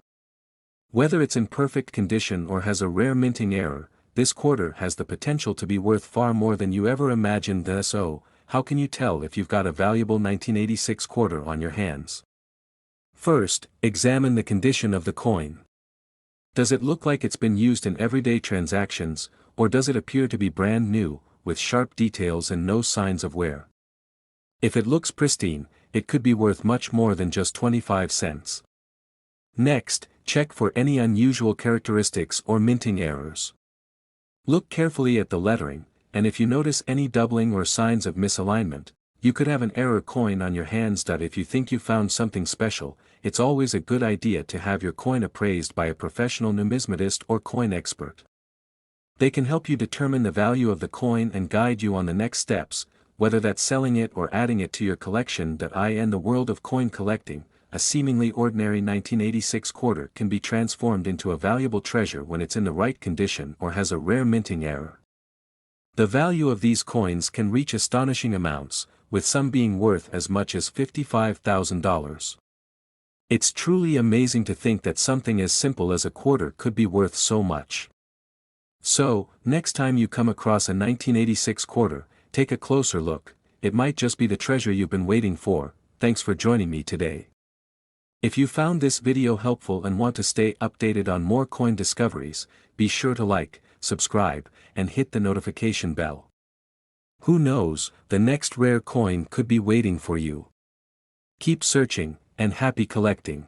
Whether it's in perfect condition or has a rare minting error, this quarter has the potential to be worth far more than you ever imagined. So, how can you tell if you've got a valuable 1986 quarter on your hands? First, examine the condition of the coin. Does it look like it's been used in everyday transactions, or does it appear to be brand new, with sharp details and no signs of wear? If it looks pristine, it could be worth much more than just 25 cents. Next, check for any unusual characteristics or minting errors. Look carefully at the lettering, and if you notice any doubling or signs of misalignment, you could have an error coin on your hands. If you think you found something special, it's always a good idea to have your coin appraised by a professional numismatist or coin expert. They can help you determine the value of the coin and guide you on the next steps, whether that's selling it or adding it to your collection. In the world of coin collecting, a seemingly ordinary 1986 quarter can be transformed into a valuable treasure when it's in the right condition or has a rare minting error. The value of these coins can reach astonishing amounts, with some being worth as much as $55,000. It's truly amazing to think that something as simple as a quarter could be worth so much. So, next time you come across a 1986 quarter, take a closer look. It might just be the treasure you've been waiting for. Thanks for joining me today. If you found this video helpful and want to stay updated on more coin discoveries, be sure to like, subscribe, and hit the notification bell. Who knows, the next rare coin could be waiting for you. Keep searching, and happy collecting.